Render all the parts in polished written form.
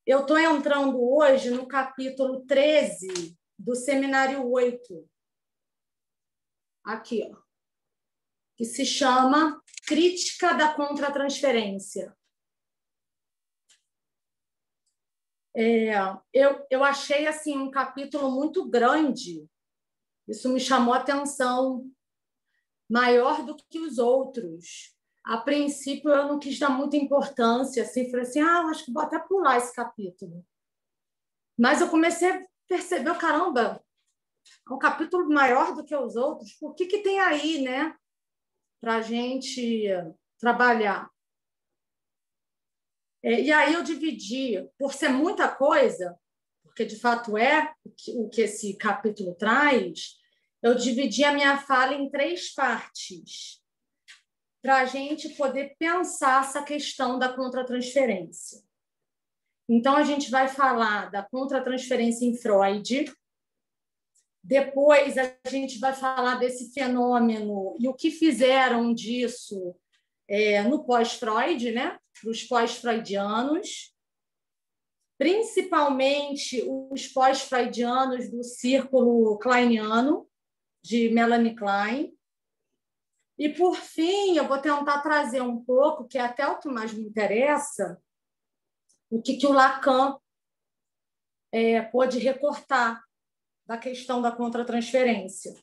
Eu estou entrando hoje no capítulo 13 do seminário 8. Aqui, ó, que se chama Crítica da Contratransferência. Eu achei assim, um capítulo muito grande. Isso me chamou a atenção, maior do que os outros. A princípio, eu não quis dar muita importância, assim, falei assim, eu acho que vou até pular esse capítulo. Mas eu comecei a perceber, caramba, é um capítulo maior do que os outros. Por que tem aí, né, para a gente trabalhar? E aí eu dividi, por ser muita coisa, porque de fato é o que esse capítulo traz, eu dividi a minha fala em 3 partes, para a gente poder pensar essa questão da contratransferência. Então, a gente vai falar da contratransferência em Freud, depois a gente vai falar desse fenômeno e o que fizeram disso no pós-Freud, né? Para os pós-freudianos, principalmente os pós-freudianos do círculo kleiniano, de Melanie Klein. E, por fim, eu vou tentar trazer um pouco, que é até o que mais me interessa, o que o Lacan pôde recortar da questão da contratransferência.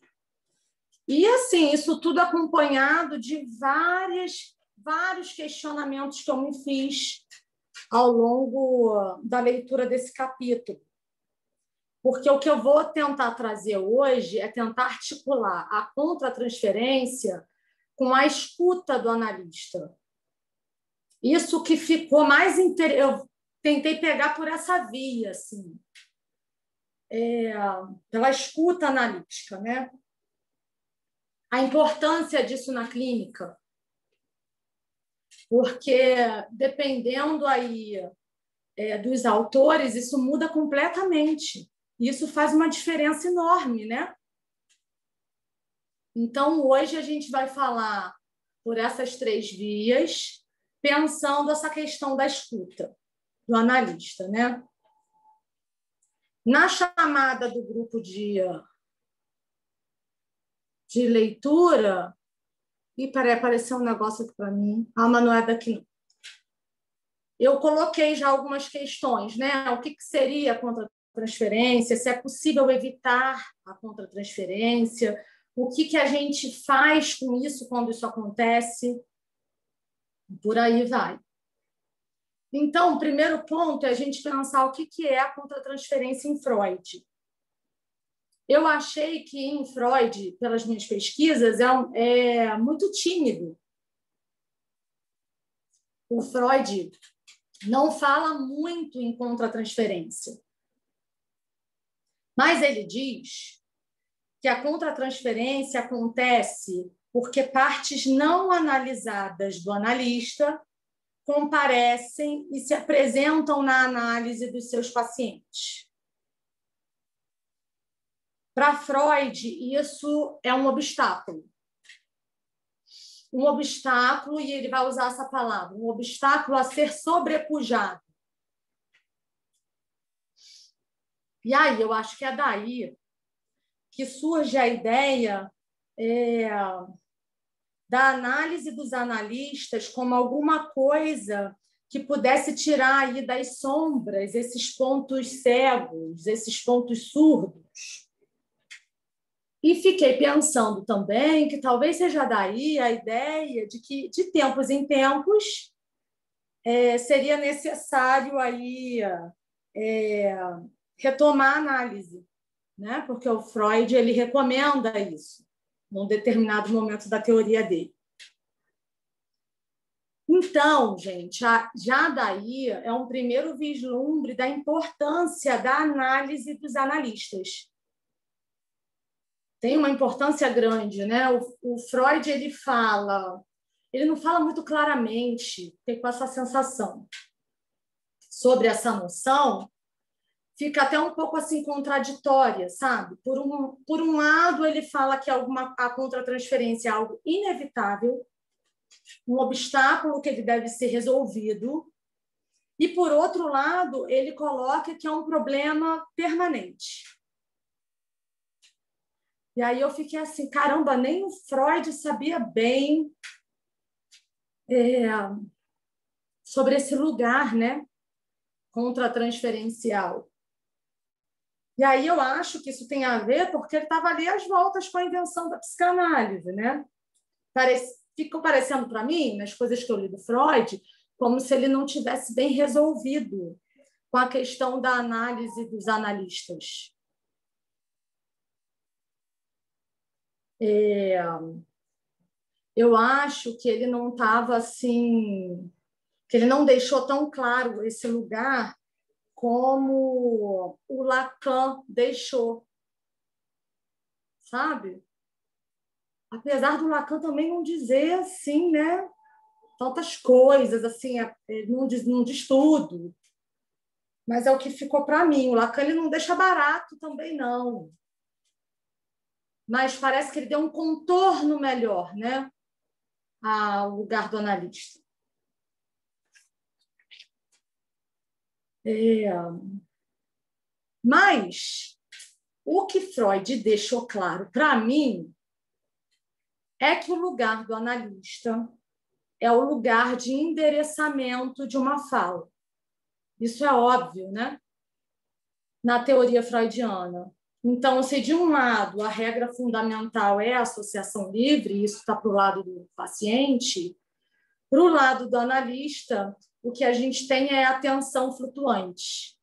E, assim, isso tudo acompanhado de vários questionamentos que eu me fiz ao longo da leitura desse capítulo. Porque o que eu vou tentar trazer hoje é tentar articular a contratransferência com a escuta do analista. Isso que ficou mais interessante. Eu tentei pegar por essa via, assim, pela escuta analítica, né? A importância disso na clínica, porque dependendo aí dos autores, isso muda completamente. Isso faz uma diferença enorme, né? Então, hoje a gente vai falar por essas 3 vias, pensando essa questão da escuta do analista, né? Na chamada do grupo de leitura, apareceu um negócio aqui para mim. Mas não é daqui, não. Eu coloquei já algumas questões, né? O que seria a contratransferência, se é possível evitar a contratransferência, o que a gente faz com isso quando isso acontece, por aí vai. Então, o primeiro ponto é a gente pensar o que é a contratransferência em Freud. Eu achei que em Freud, pelas minhas pesquisas, é muito tímido. O Freud não fala muito em contratransferência. Mas ele diz que a contratransferência acontece porque partes não analisadas do analista comparecem e se apresentam na análise dos seus pacientes. Para Freud, isso é um obstáculo. Um obstáculo, e ele vai usar essa palavra, um obstáculo a ser sobrepujado. E aí, eu acho que é daí que surge a ideia da análise dos analistas como alguma coisa que pudesse tirar aí das sombras esses pontos cegos, esses pontos surdos. E fiquei pensando também que talvez seja daí a ideia de que, de tempos em tempos, seria necessário aí, retomar a análise, né? Porque o Freud ele recomenda isso num determinado momento da teoria dele. Então, gente, já daí é um primeiro vislumbre da importância da análise dos analistas. Tem uma importância grande, né? O Freud ele não fala muito claramente, tem com essa sensação sobre essa noção, fica até um pouco assim contraditória, sabe? Por um lado, ele fala que a contratransferência é algo inevitável, um obstáculo que ele deve ser resolvido, E, por outro lado, ele coloca que é um problema permanente. E aí eu fiquei assim, caramba, nem o Freud sabia bem sobre esse lugar, né, contratransferencial. E aí eu acho que isso tem a ver porque ele estava ali às voltas com a invenção da psicanálise, né? Ficou parecendo para mim, nas coisas que eu li do Freud, como se ele não tivesse bem resolvido com a questão da análise dos analistas. Eu acho que ele não estava assim, que ele não deixou tão claro esse lugar como o Lacan deixou, sabe? Apesar do Lacan também não dizer assim, né? Tantas coisas, assim, não diz tudo. Mas é o que ficou para mim. O Lacan ele não deixa barato também, não. Mas parece que ele deu um contorno melhor, né, ao lugar do analista. Mas o que Freud deixou claro para mim é que o lugar do analista é o lugar de endereçamento de uma fala. Isso é óbvio, né? Na teoria freudiana. Então, se de um lado a regra fundamental é a associação livre, isso está para o lado do paciente, para o lado do analista, o que a gente tem é a atenção flutuante.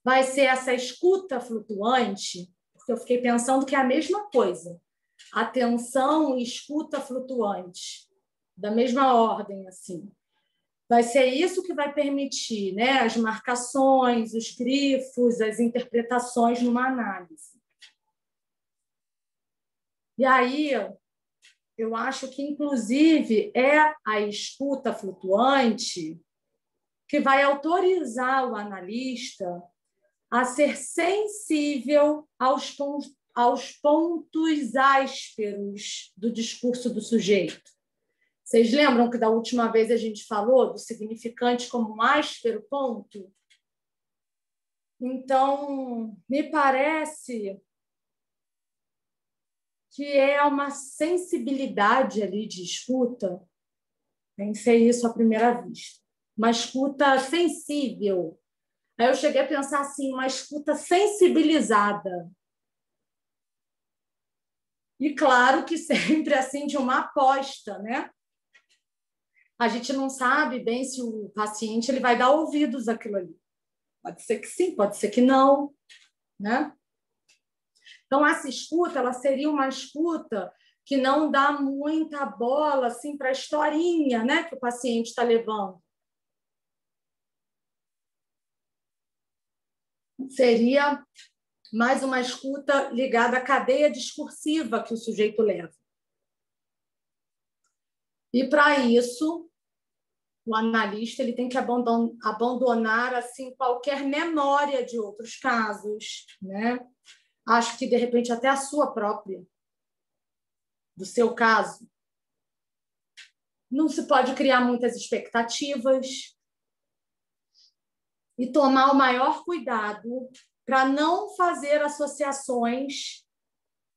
Vai ser essa escuta flutuante, porque eu fiquei pensando que é a mesma coisa. Atenção e escuta flutuante, da mesma ordem, assim. Vai ser isso que vai permitir, né, as marcações, os grifos, as interpretações numa análise. E aí, eu acho que, inclusive, é a escuta flutuante que vai autorizar o analista a ser sensível aos pontos ásperos do discurso do sujeito. Vocês lembram que da última vez a gente falou do significante como um áspero ponto? Então, me parece que é uma sensibilidade ali de escuta. Pensei isso à primeira vista. Uma escuta sensível. Aí eu cheguei a pensar assim, uma escuta sensibilizada. E claro que sempre assim de uma aposta, né? A gente não sabe bem se o paciente ele vai dar ouvidos àquilo ali. Pode ser que sim, pode ser que não, né? Então, essa escuta ela seria uma escuta que não dá muita bola assim, para a historinha, né, que o paciente está levando. Seria mais uma escuta ligada à cadeia discursiva que o sujeito leva. E, para isso, o analista ele tem que abandonar assim, qualquer memória de outros casos, né? Acho que, de repente, até a sua própria, do seu caso. Não se pode criar muitas expectativas e tomar o maior cuidado para não fazer associações,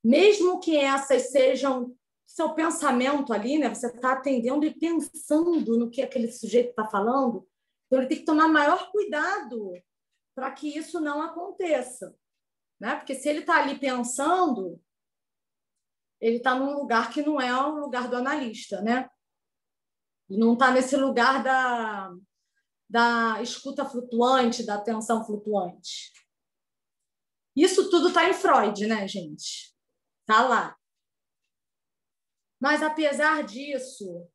mesmo que essas sejam seu pensamento ali, né? Você está atendendo e pensando no que aquele sujeito está falando, então ele tem que tomar maior cuidado para que isso não aconteça, né? Porque se ele está ali pensando, ele está num lugar que não é o lugar do analista, né? Ele não está nesse lugar da escuta flutuante, da atenção flutuante. Isso tudo está em Freud, né, gente? Está lá. Mas, apesar disso,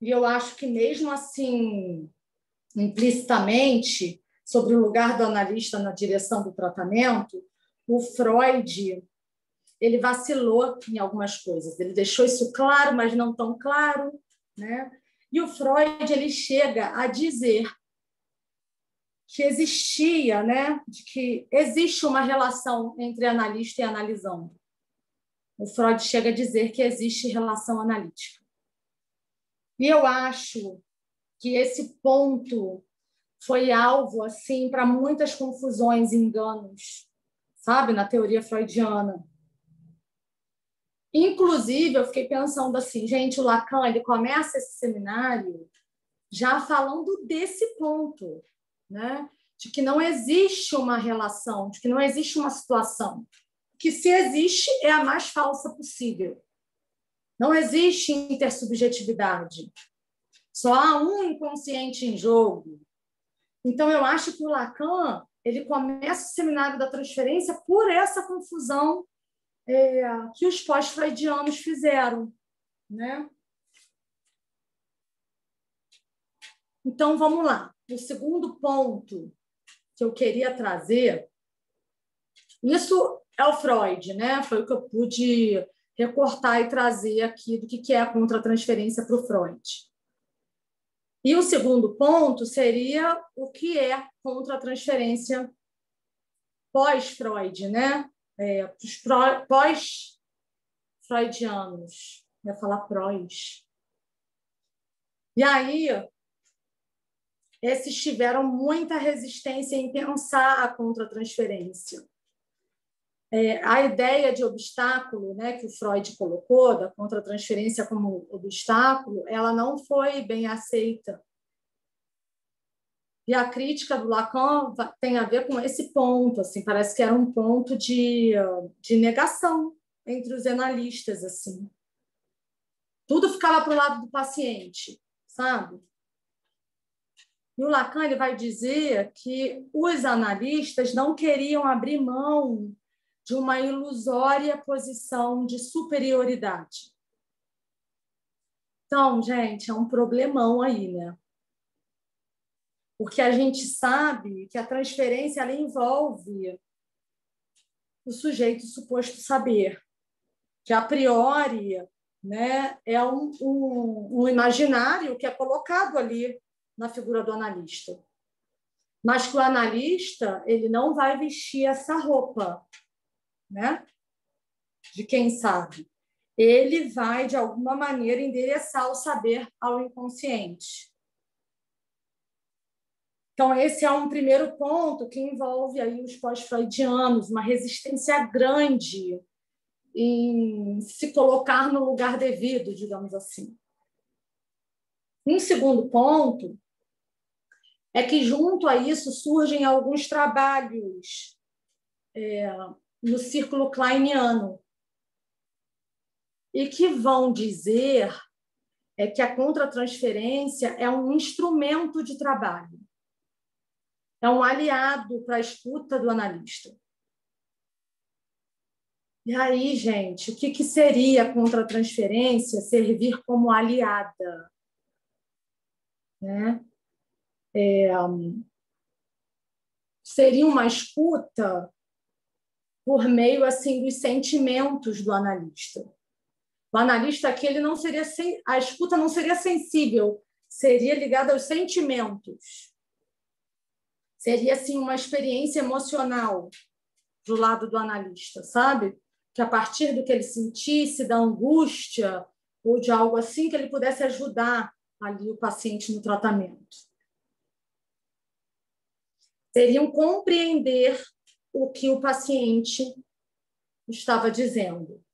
e eu acho que mesmo assim, implicitamente, sobre o lugar do analista na direção do tratamento, o Freud ele vacilou em algumas coisas. Ele deixou isso claro, mas não tão claro, né? E o Freud ele chega a dizer que existia, né, de que existe uma relação entre analista e analisando. o Freud chega a dizer que existe relação analítica. E eu acho que esse ponto foi alvo assim para muitas confusões e enganos, sabe, na teoria freudiana. Inclusive, eu fiquei pensando assim, gente, o Lacan, ele começa esse seminário já falando desse ponto, né? De que não existe uma relação, de que não existe uma situação, que se existe é a mais falsa possível. Não existe intersubjetividade. Só há um inconsciente em jogo. Então, eu acho que o Lacan ele começa o seminário da transferência por essa confusão que os pós-freudianos fizeram, né? Então, vamos lá. O segundo ponto que eu queria trazer, isso é o Freud, né? Foi o que eu pude recortar e trazer aqui do que é a contra-transferência para o Freud. E o segundo ponto seria o que é contra-transferência pós-Freud, né? Os pós-freudianos. Eu ia falar prós. E aí, esses tiveram muita resistência em pensar a contra-transferência. A ideia de obstáculo, né, que o Freud colocou, da contra-transferência como obstáculo, ela não foi bem aceita. E a crítica do Lacan tem a ver com esse ponto, assim, parece que era um ponto de negação entre os analistas, assim. Tudo ficava para o lado do paciente, sabe? E o Lacan ele vai dizer que os analistas não queriam abrir mão de uma ilusória posição de superioridade. Então, gente, é um problemão aí, né? Porque a gente sabe que a transferência ela envolve o sujeito suposto saber, que a priori, né, é um imaginário que é colocado ali na figura do analista. Mas que o analista ele não vai vestir essa roupa, né, de quem sabe. Ele vai, de alguma maneira, endereçar o saber ao inconsciente. Então, esse é um primeiro ponto que envolve aí os pós-freudianos, uma resistência grande em se colocar no lugar devido, digamos assim. Um segundo ponto é que, junto a isso, surgem alguns trabalhos no círculo kleiniano e que vão dizer que a contra-transferência é um instrumento de trabalho, é um aliado para a escuta do analista. E aí, gente, o que seria a contra-transferência servir como aliada? Né? Seria uma escuta por meio assim dos sentimentos do analista. O analista aqui ele não seria a escuta não seria sensível, seria ligada aos sentimentos. Seria assim uma experiência emocional do lado do analista, sabe? Que a partir do que ele sentisse, da angústia ou de algo assim, que ele pudesse ajudar ali o paciente no tratamento. Seriam compreender o que o paciente estava dizendo.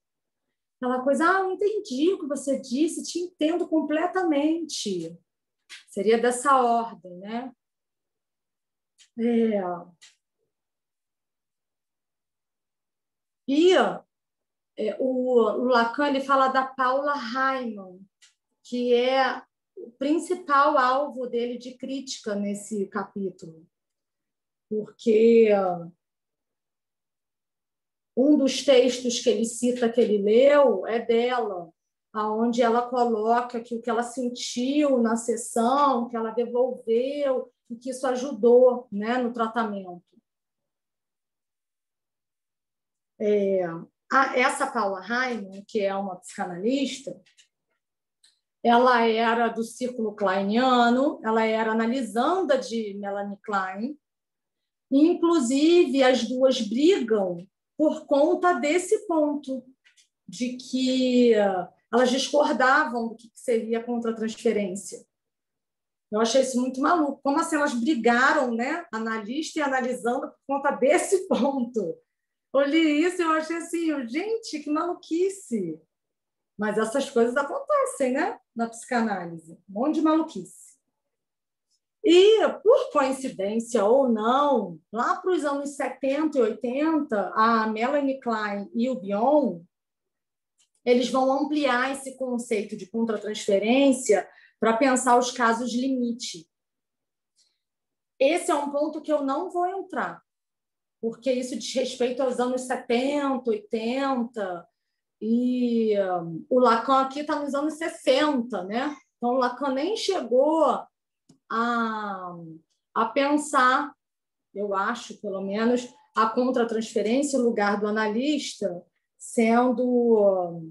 Aquela coisa, eu entendi o que você disse, te entendo completamente. Seria dessa ordem, né? E o Lacan ele fala da Paula Reimann, que é o principal alvo dele de crítica nesse capítulo. Porque um dos textos que ele cita, que ele leu, é dela, onde ela coloca que o que ela sentiu na sessão, que ela devolveu, e que isso ajudou, né, no tratamento. Essa Paula Reimann, que é uma psicanalista, ela era do círculo kleiniano, ela era analisanda de Melanie Klein, e, inclusive, as duas brigam por conta desse ponto, de que elas discordavam do que seria contra-transferência. Eu achei isso muito maluco. Como assim elas brigaram, né? Analista e analisando por conta desse ponto. Olhei isso e eu achei assim, gente, que maluquice. Mas essas coisas acontecem, né? Na psicanálise. Um monte de maluquice. E, por coincidência ou não, lá para os anos 70 e 80, a Melanie Klein e o Bion, eles vão ampliar esse conceito de contratransferência para pensar os casos limite. Esse é um ponto que eu não vou entrar, porque isso diz respeito aos anos 70, 80, e o Lacan aqui está nos anos 60, né? Então, o Lacan nem chegou a pensar, eu acho, pelo menos, a contratransferência, o lugar do analista, sendo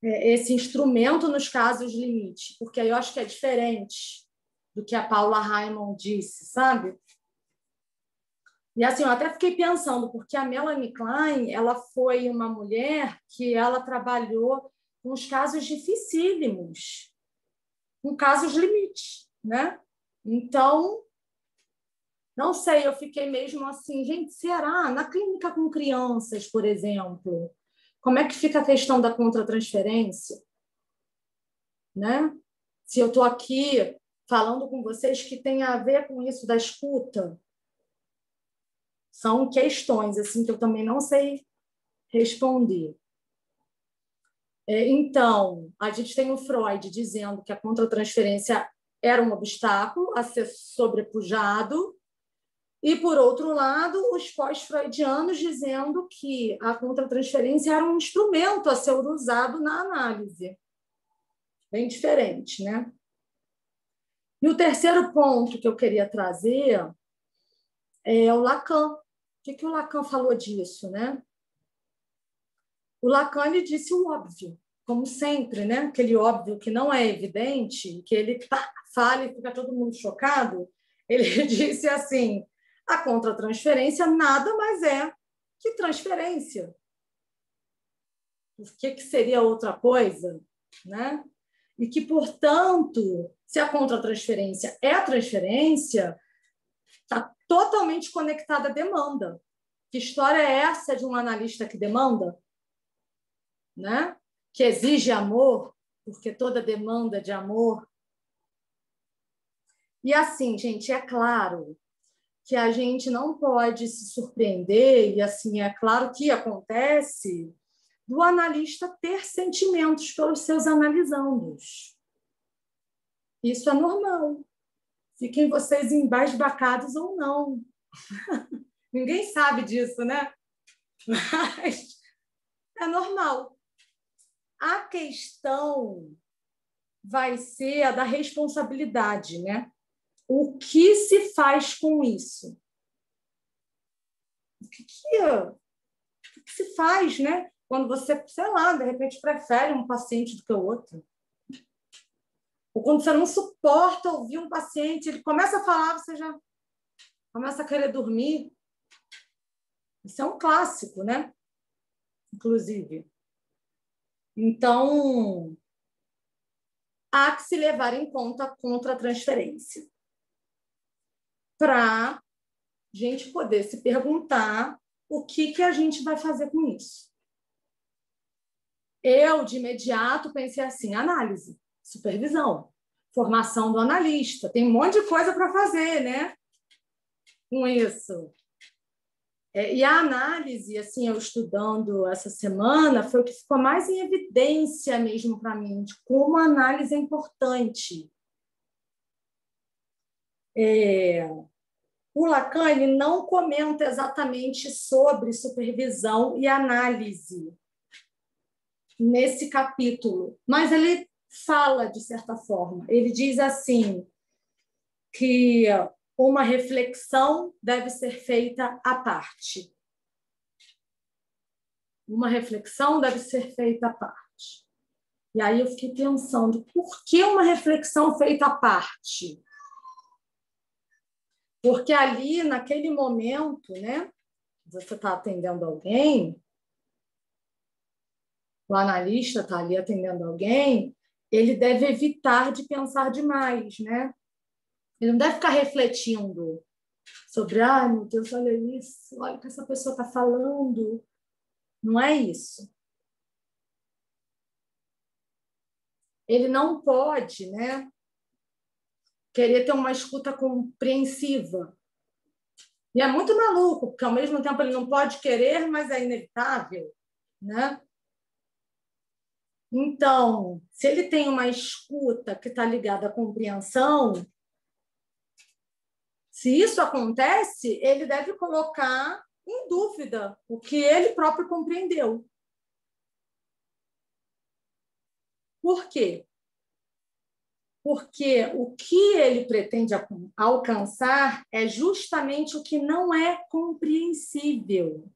esse instrumento nos casos limite, porque aí eu acho que é diferente do que a Paula Raymond disse, sabe? E assim, eu até fiquei pensando, porque a Melanie Klein, ela foi uma mulher que ela trabalhou com os casos dificílimos, com casos limite, né? Então, não sei, eu fiquei mesmo assim, gente, será? Na clínica com crianças, por exemplo, como é que fica a questão da contratransferência? Né? Se eu estou aqui falando com vocês que tem a ver com isso da escuta, são questões assim que eu também não sei responder. Então, a gente tem o Freud dizendo que a contratransferência era um obstáculo a ser sobrepujado, e, por outro lado, os pós-freudianos dizendo que a contratransferência era um instrumento a ser usado na análise. Bem diferente, né? E o terceiro ponto que eu queria trazer é o Lacan. O que o Lacan falou disso, né? O Lacan ele disse o óbvio, como sempre, né? Aquele óbvio que não é evidente, que ele fala e fica todo mundo chocado. Ele disse assim: a contratransferência nada mais é que transferência. O que seria outra coisa, né? E que, portanto, se a contratransferência é a transferência, está totalmente conectada à demanda. Que história é essa de um analista que demanda? Né? Que exige amor, porque toda demanda de amor. E assim, gente, é claro que a gente não pode se surpreender, e assim, é claro que acontece, do analista ter sentimentos pelos seus analisandos. Isso é normal. Fiquem vocês embasbacados ou não. Ninguém sabe disso, né? Mas é normal. A questão vai ser a da responsabilidade, né? O que se faz com isso? O que se faz, né? Quando você, sei lá, de repente prefere um paciente do que o outro. Ou quando você não suporta ouvir um paciente, ele começa a falar, você já começa a querer dormir. Isso é um clássico, né? Inclusive. Então, há que se levar em conta a contratransferência para a gente poder se perguntar o que a gente vai fazer com isso. Eu, de imediato, pensei assim, análise, supervisão, formação do analista, tem um monte de coisa para fazer, né? Com isso. E a análise, assim, eu estudando essa semana, foi o que ficou mais em evidência mesmo para mim, de como a análise é importante. O Lacan ele não comenta exatamente sobre supervisão e análise nesse capítulo, mas ele fala, de certa forma. Ele diz assim, que uma reflexão deve ser feita à parte. Uma reflexão deve ser feita à parte. E aí eu fiquei pensando, por que uma reflexão feita à parte? Porque ali, naquele momento, né, você está atendendo alguém, o analista está ali atendendo alguém, ele deve evitar de pensar demais, né? Ele não deve ficar refletindo sobre, ai, meu Deus, olha isso, olha o que essa pessoa está falando. Não é isso. Ele não pode, né, querer ter uma escuta compreensiva. E é muito maluco, porque ao mesmo tempo ele não pode querer, mas é inevitável, né? Então, se ele tem uma escuta que está ligada à compreensão, se isso acontece, ele deve colocar em dúvida o que ele próprio compreendeu. Por quê? Porque o que ele pretende alcançar é justamente o que não é compreensível.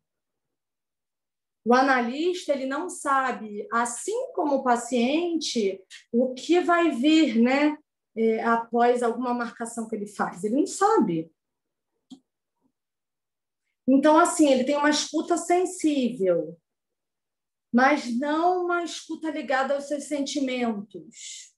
O analista ele não sabe, assim como o paciente, o que vai vir, né, após alguma marcação que ele faz. Ele não sabe. Então, assim, ele tem uma escuta sensível, mas não uma escuta ligada aos seus sentimentos.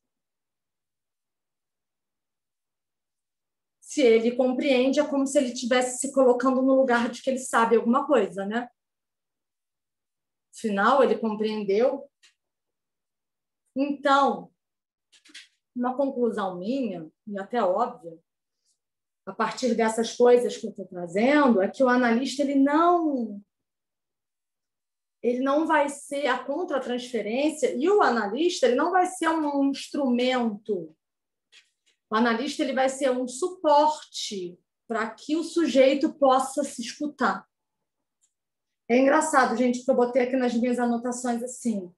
Se ele compreende, é como se ele estivesse se colocando no lugar de que ele sabe alguma coisa, né? Afinal, ele compreendeu. Então, uma conclusão minha, e até óbvia, a partir dessas coisas que eu estou trazendo, é que o analista ele não vai ser a contratransferência, e o analista ele não vai ser um instrumento. O analista ele vai ser um suporte para que o sujeito possa se escutar. É engraçado, gente, que eu botei aqui nas minhas anotações assim.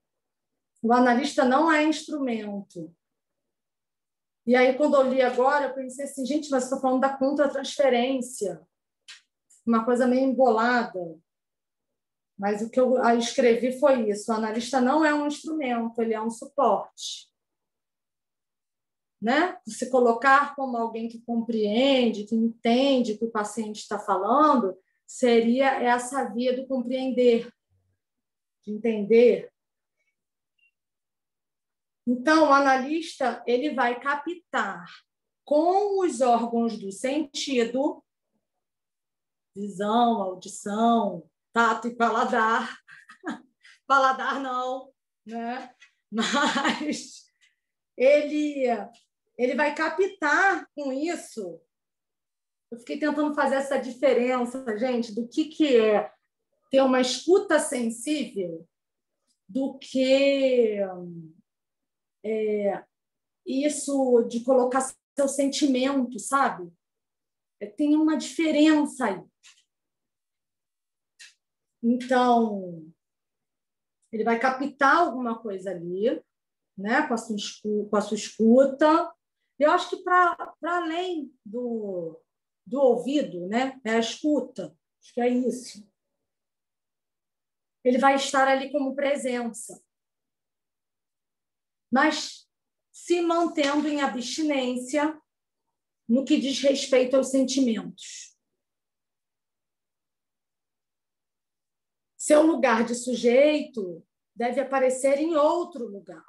O analista não é instrumento. E aí, quando eu li agora, eu pensei assim, gente, mas estou falando da contratransferência. Uma coisa meio embolada. Mas o que eu escrevi foi isso. O analista não é um instrumento, ele é um suporte. Né? Se colocar como alguém que compreende, que entende o que o paciente está falando, seria essa via do compreender, de entender. Então, o analista ele vai captar com os órgãos do sentido, visão, audição, tato e paladar. Paladar não, né? Mas ele vai captar com isso. Eu fiquei tentando fazer essa diferença, gente, do que é ter uma escuta sensível do que isso de colocar seu sentimento, sabe? Tem uma diferença aí. Então, ele vai captar alguma coisa ali, né, com a sua escuta. Eu acho que para além do ouvido, né, é a escuta. Acho que é isso. Ele vai estar ali como presença, mas se mantendo em abstinência no que diz respeito aos sentimentos. Seu lugar de sujeito deve aparecer em outro lugar,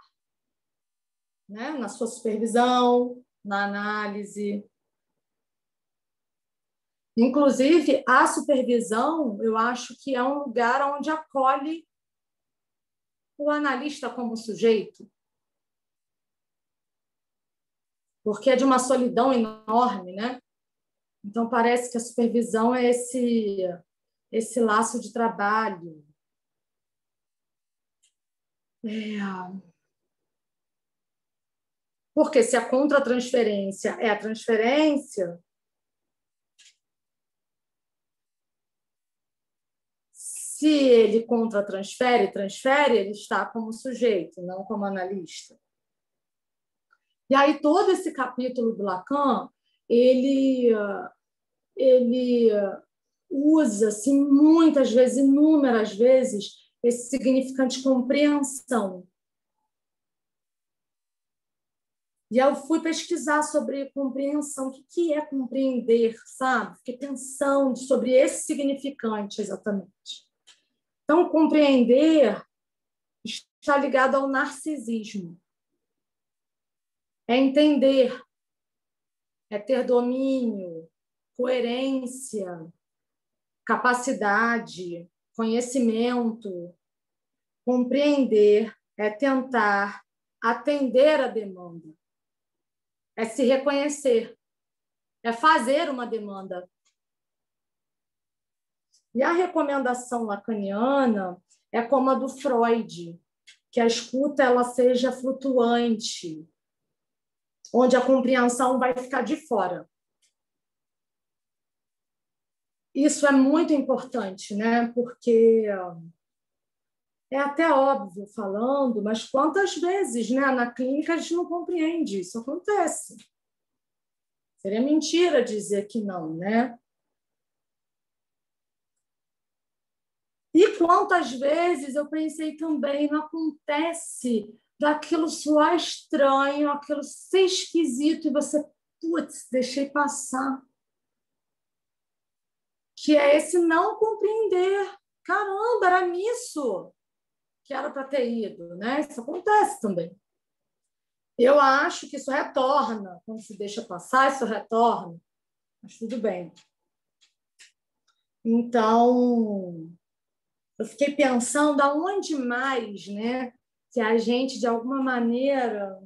né? Na sua supervisão, na análise. Inclusive, a supervisão, eu acho que é um lugar onde acolhe o analista como sujeito, porque é de uma solidão enorme, né? Então, parece que a supervisão é esse laço de trabalho. Porque se a contratransferência é a transferência, se ele transfere, ele está como sujeito, não como analista. E aí todo esse capítulo do Lacan, ele usa assim, muitas vezes, inúmeras vezes, esse significante compreensão. E aí eu fui pesquisar sobre compreensão, o que é compreender, sabe? Fiquei pensando sobre esse significante exatamente. Então, compreender está ligado ao narcisismo. É entender, é ter domínio, coerência, capacidade, conhecimento, compreender, é tentar atender a demanda, é se reconhecer, é fazer uma demanda. E a recomendação lacaniana é como a do Freud, que a escuta ela seja flutuante, onde a compreensão vai ficar de fora. Isso é muito importante, né? Porque é até óbvio falando, mas quantas vezes, né, na clínica a gente não compreende, isso acontece. Seria mentira dizer que não, né? E quantas vezes eu pensei também, não acontece daquilo soar estranho, aquilo ser esquisito e você, putz, deixei passar. Que é esse não compreender. Caramba, era nisso que era para ter ido, né? Isso acontece também. Eu acho que isso retorna, quando se deixa passar, isso retorna, mas tudo bem. Então, eu fiquei pensando aonde mais, né, que a gente, de alguma maneira,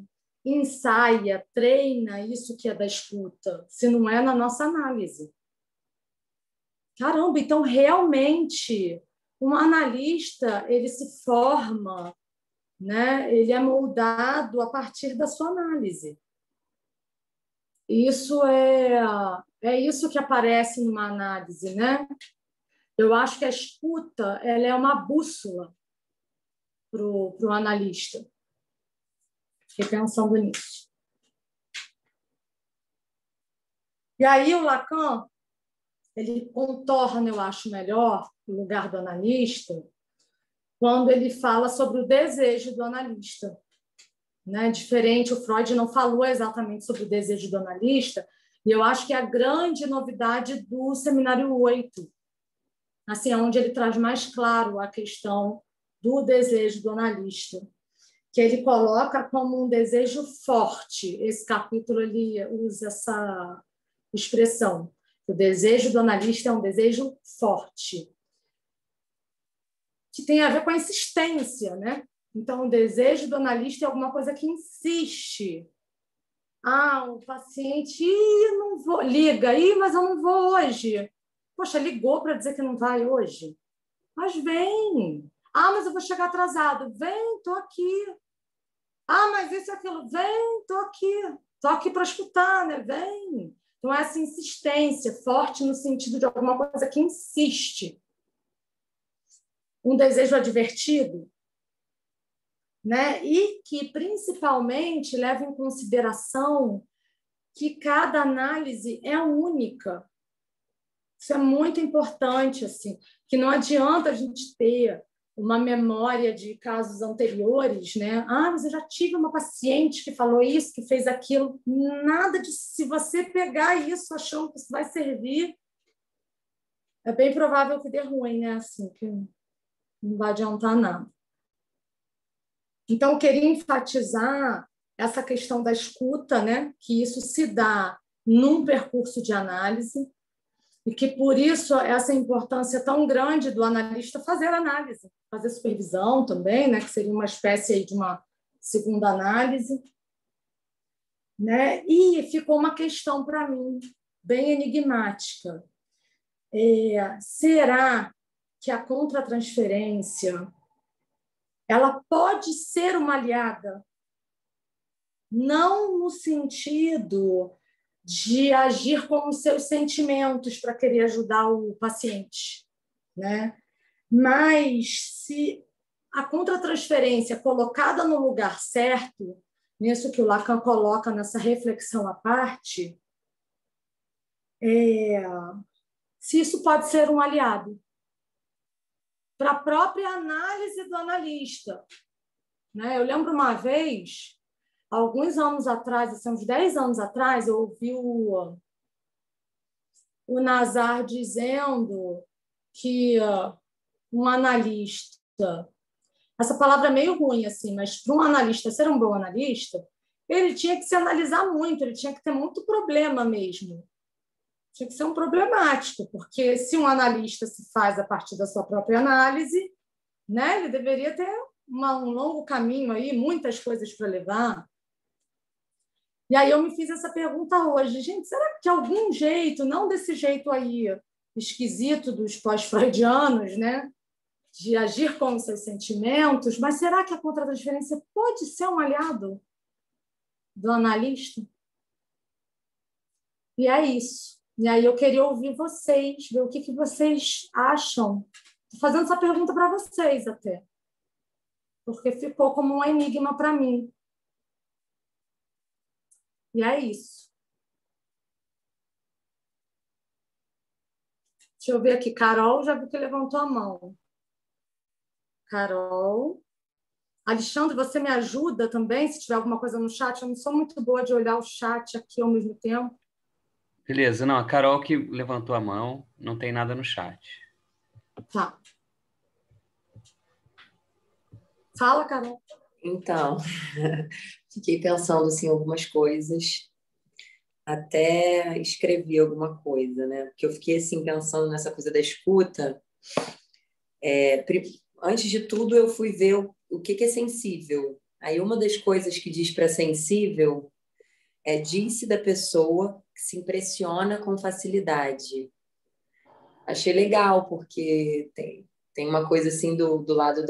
ensaia, treina isso que é da escuta, se não é na nossa análise. Caramba, então, realmente, um analista, ele se forma, né? Ele é moldado a partir da sua análise. Isso é isso que aparece numa análise, né? Eu acho que a escuta ela é uma bússola para o analista. Fiquei pensando nisso. E aí o Lacan ele contorna, eu acho melhor, o lugar do analista quando ele fala sobre o desejo do analista. Né? Diferente, o Freud não falou exatamente sobre o desejo do analista, e eu acho que é a grande novidade do Seminário 8, assim, onde ele traz mais claro a questão do desejo do analista, que ele coloca como um desejo forte. Esse capítulo ele usa essa expressão. O desejo do analista é um desejo forte, que tem a ver com a insistência, né? Então, o desejo do analista é alguma coisa que insiste. Ah, o paciente, não vou, liga, mas eu não vou hoje. Poxa, ligou para dizer que não vai hoje? Mas vem. Ah, mas eu vou chegar atrasado. Vem, estou aqui. Ah, mas isso e aquilo. Vem, estou aqui. Estou aqui para escutar, né? Vem. Então, essa insistência forte no sentido de alguma coisa que insiste. Um desejo advertido, né? E que, principalmente, leva em consideração que cada análise é única. Isso é muito importante, assim, que não adianta a gente ter uma memória de casos anteriores, né? Ah, mas eu já tive uma paciente que falou isso, que fez aquilo. Nada de se você pegar isso achando que isso vai servir, é bem provável que dê ruim, né? Assim, que não vai adiantar nada. Então, eu queria enfatizar essa questão da escuta, né? Que isso se dá num percurso de análise, e que, por isso, essa importância tão grande do analista fazer análise, fazer supervisão também, né, que seria uma espécie aí de uma segunda análise. Né? E ficou uma questão para mim, bem enigmática. Será que a contratransferência ela pode ser uma aliada? Não no sentido de agir com os seus sentimentos para querer ajudar o paciente, né? Mas se a contratransferência colocada no lugar certo, nisso que o Lacan coloca nessa reflexão à parte, se isso pode ser um aliado para a própria análise do analista, né? Eu lembro uma vez, alguns anos atrás, assim, uns 10 anos atrás, eu ouvi o Nazar dizendo que um analista essa palavra é meio ruim, assim, mas para um analista ser um bom analista, ele tinha que se analisar muito, ele tinha que ter muito problema mesmo. Tinha que ser um problemático, porque se um analista se faz a partir da sua própria análise, né, ele deveria ter um longo caminho aí, muitas coisas para levar. E aí eu me fiz essa pergunta hoje, gente, será que de algum jeito, não desse jeito aí esquisito dos pós-freudianos, né, de agir com os seus sentimentos, mas será que a contra-transferência pode ser um aliado do analista? E é isso. E aí eu queria ouvir vocês, ver o que vocês acham. Estou fazendo essa pergunta para vocês até, porque ficou como um enigma para mim. E é isso. Deixa eu ver aqui. Carol, já vi que levantou a mão. Carol. Alexandre, você me ajuda também, se tiver alguma coisa no chat? Eu não sou muito boa de olhar o chat aqui ao mesmo tempo. Beleza, não, a Carol que levantou a mão, não tem nada no chat. Tá. Fala, Carol. Então, fiquei pensando assim, algumas coisas, até escrevi alguma coisa, né? Porque eu fiquei assim, pensando nessa coisa da escuta. Antes de tudo, eu fui ver o que é sensível. Aí, uma das coisas que diz para sensível diz-se da pessoa que se impressiona com facilidade. Achei legal, porque tem uma coisa assim do lado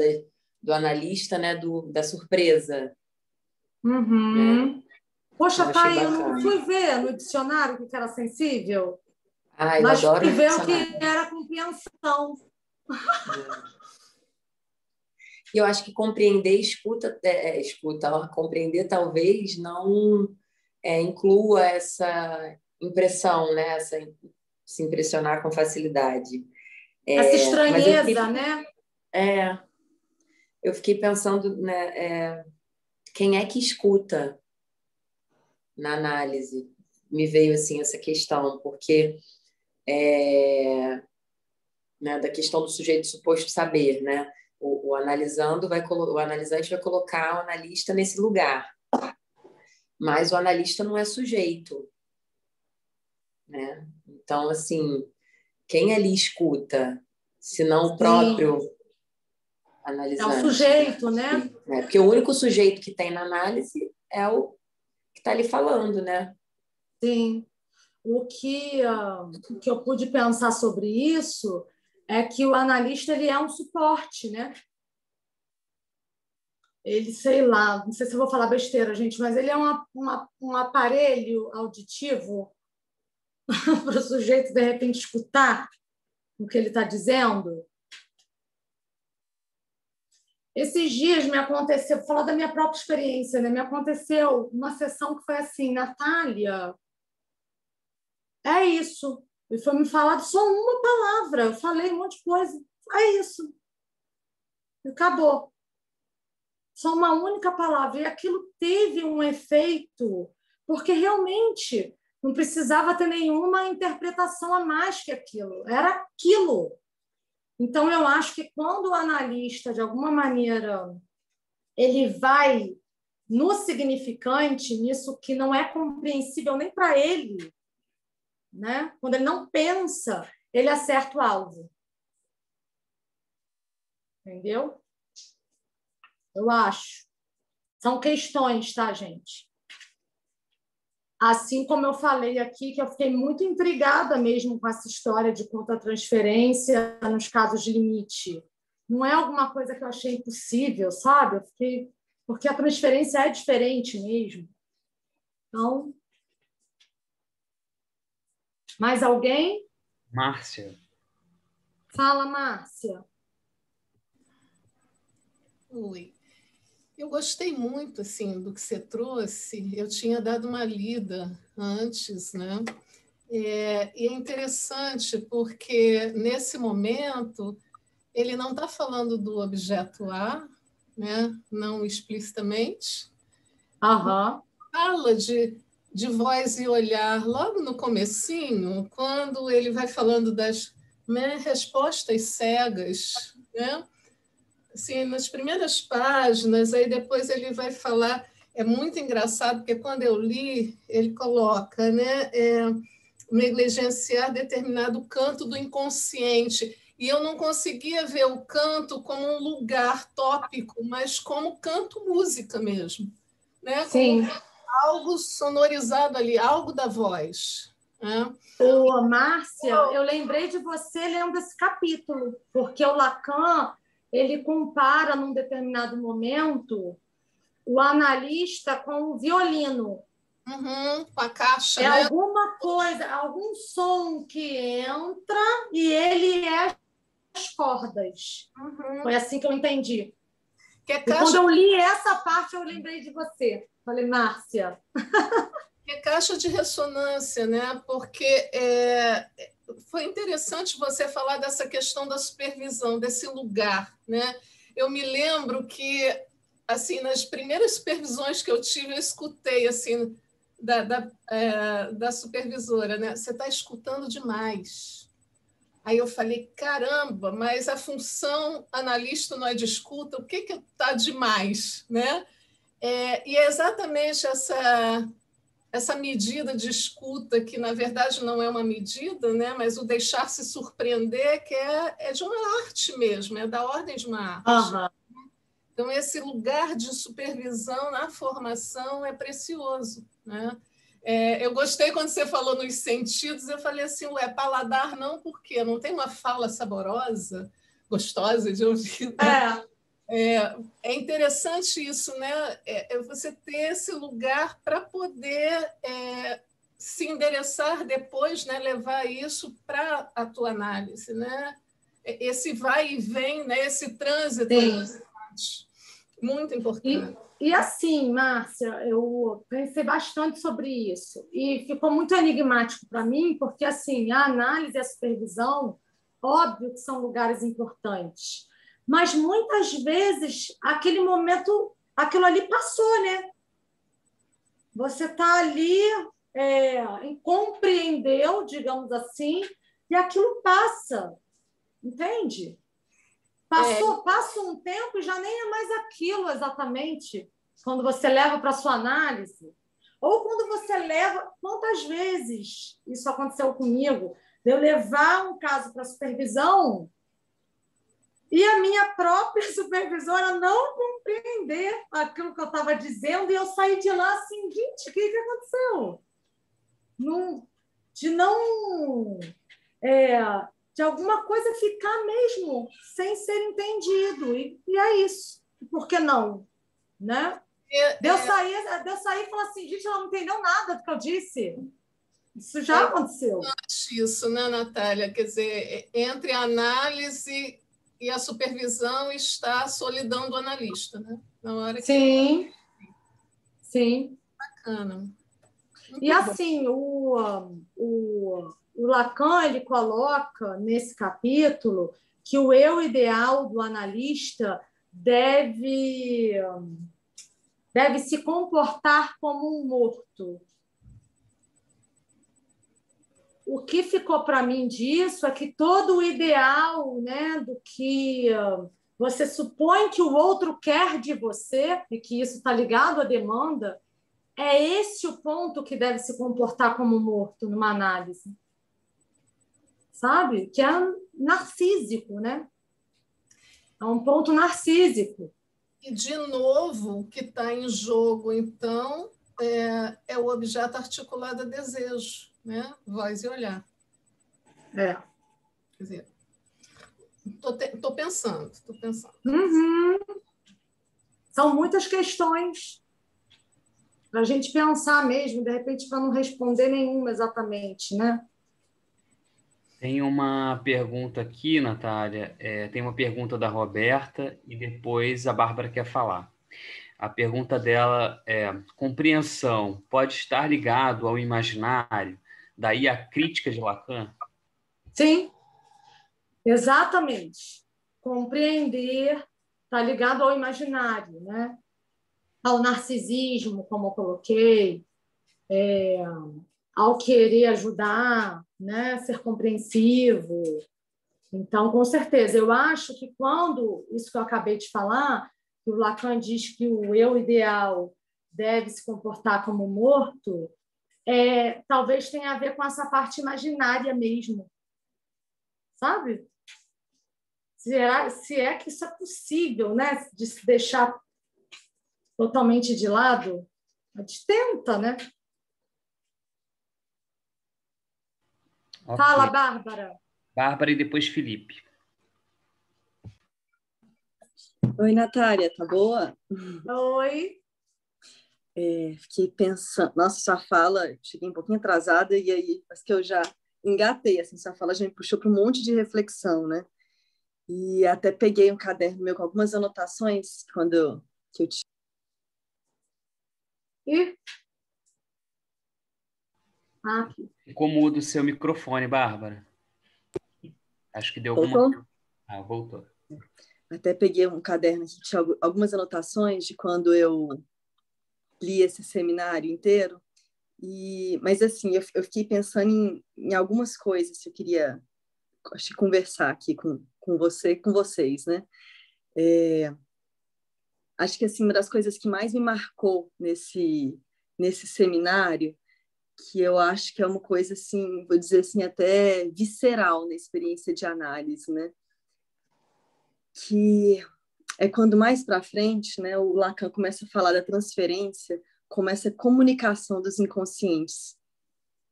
do analista, né? Da surpresa. Uhum. Né? Poxa, tá aí, eu não bacana. fui ver no dicionário o que era sensível, eu mas adoro fui ver o dicionário. que era compreensão. E eu acho que compreender, compreender talvez não inclua essa impressão, né? Se impressionar com facilidade. Essa Mas estranheza, né? Eu fiquei pensando, né, quem é que escuta na análise? Me veio assim essa questão, porque né, da questão do sujeito suposto saber, né? O analisante vai colocar o analista nesse lugar, mas o analista não é sujeito, né? Então, assim, quem ali escuta, se não o próprio analisante? É o sujeito, né? Porque o único sujeito que tem na análise é o que está ali falando, né? Sim. O que eu pude pensar sobre isso é que o analista ele é um suporte, né? Ele, sei lá, não sei se eu vou falar besteira, gente, mas ele é um aparelho auditivo para o sujeito, de repente, escutar o que ele está dizendo. Esses dias me aconteceu, vou falar da minha própria experiência, né? Me aconteceu uma sessão que foi assim, Natália, é isso. E foi me falado só uma palavra. Eu falei um monte de coisa. É isso. E acabou. Só uma única palavra. E aquilo teve um efeito, porque realmente não precisava ter nenhuma interpretação a mais que aquilo. Era aquilo. Então, eu acho que quando o analista, de alguma maneira, ele vai no significante, nisso que não é compreensível nem para ele, né? Quando ele não pensa, ele acerta o alvo. Entendeu? Eu acho. São questões, tá, gente? Assim como eu falei aqui, que eu fiquei muito intrigada mesmo com essa história de contra-transferência nos casos de limite. Não é alguma coisa que eu achei impossível, sabe? Eu fiquei... Porque a transferência é diferente mesmo. Então, mais alguém? Márcia. Fala, Márcia. Oi. Eu gostei muito assim do que você trouxe. Eu tinha dado uma lida antes, né? E é interessante porque nesse momento ele não está falando do objeto A, né? Não explicitamente. Aham. Fala de voz e olhar logo no comecinho, quando ele vai falando das, né, respostas cegas, né? assim, nas primeiras páginas, aí depois ele vai falar, é muito engraçado, porque quando eu li, ele coloca, né, negligenciar determinado canto do inconsciente, e eu não conseguia ver o canto como um lugar tópico, mas como canto-música mesmo, né? Sim. Como algo sonorizado ali, algo da voz. Né? Ô, Márcia, eu lembrei de você lendo esse capítulo, porque o Lacan, ele compara, num determinado momento, o analista com o violino. Com a caixa, é né? Alguma coisa, algum som que entra e ele é as cordas. Foi assim que eu entendi. Que é E caixa... quando eu li essa parte, eu lembrei de você. Falei, Márcia. Que é caixa de ressonância, né? Porque foi interessante você falar dessa questão da supervisão, desse lugar, né? Eu me lembro que, assim, nas primeiras supervisões que eu tive, eu escutei, assim, da supervisora, né? Você está escutando demais. Aí eu falei, caramba, mas a função analista não é de escuta, o que está demais, né? E é exatamente essa medida de escuta, que na verdade não é uma medida, né? Mas o deixar se surpreender, que é de uma arte mesmo, é da ordem de uma arte. Uhum. Então, esse lugar de supervisão na formação é precioso, né? Eu gostei quando você falou nos sentidos, eu falei assim, paladar não, por quê? Não tem uma fala saborosa, gostosa de ouvir? É interessante isso, né? Você ter esse lugar para poder se endereçar depois, né? Levar isso para a tua análise, né? Esse vai e vem, né? Esse trânsito é muito importante. E assim, Márcia, eu pensei bastante sobre isso e ficou muito enigmático para mim, porque assim, a análise e a supervisão, óbvio que são lugares importantes, mas muitas vezes aquele momento, aquilo ali passou, né? Você está ali, compreendeu, digamos assim, e aquilo passa, entende? Passa um tempo e já nem é mais aquilo exatamente, quando você leva para a sua análise. Ou quando você leva... Quantas vezes isso aconteceu comigo? De eu levar um caso para supervisão e a minha própria supervisora não compreender aquilo que eu estava dizendo e eu saí de lá assim, gente, o que aconteceu? De alguma coisa ficar mesmo sem ser entendido. E é isso. Por que não? Né? De eu sair e falar assim, gente, ela não entendeu nada do que eu disse. Isso já aconteceu. Isso, né, Natália? Quer dizer, entre a análise e a supervisão está a solidão do analista, né? Na hora que... Sim. Sim. Bacana. E assim, o Lacan, ele coloca nesse capítulo que o eu ideal do analista deve se comportar como um morto. O que ficou para mim disso é que todo o ideal, né, do que você supõe que o outro quer de você, e que isso está ligado à demanda, é esse o ponto que deve se comportar como morto numa análise. Sabe? Que é narcísico, né? É um ponto narcísico. E, de novo, o que está em jogo, então, é o objeto articulado a desejo, né? Voz e olhar. Quer dizer, estou pensando. Uhum. São muitas questões para a gente pensar mesmo, de repente, para não responder nenhuma exatamente, né? Tem uma pergunta aqui, Natália, tem uma pergunta da Roberta e depois a Bárbara quer falar. A pergunta dela é: compreensão pode estar ligado ao imaginário? Daí a crítica de Lacan? Sim, exatamente. Compreender está ligado ao imaginário, né? Ao narcisismo, como eu coloquei, ao querer ajudar, né? Ser compreensivo. Então, com certeza, eu acho que quando, isso que eu acabei de falar, que o Lacan diz que o eu ideal deve se comportar como morto, talvez tenha a ver com essa parte imaginária mesmo, sabe? Se é que isso é possível, né? De se deixar totalmente de lado, a gente tenta, né? Ok. Fala, Bárbara. Bárbara e depois Felipe. Oi, Natália, tá boa? Oi. Fiquei pensando, nossa, sua fala, cheguei um pouquinho atrasada e aí, acho que eu já engatei, assim, sua fala já me puxou para um monte de reflexão, né? E até peguei um caderno meu com algumas anotações que eu tinha. Aqui. Ficou mudo o seu microfone, Bárbara. Acho que deu Voltou? alguma... Ah, voltou. Até peguei um caderno aqui que tinha algumas anotações de quando eu li esse seminário inteiro. Mas, assim, eu fiquei pensando em algumas coisas que eu queria, acho que, conversar aqui com você e com vocês, né? Acho que, assim, uma das coisas que mais me marcou nesse seminário, que eu acho que é uma coisa, assim, vou dizer assim, até visceral na experiência de análise, né? Que é quando mais para frente, né, o Lacan começa a falar da transferência, começa a comunicação dos inconscientes.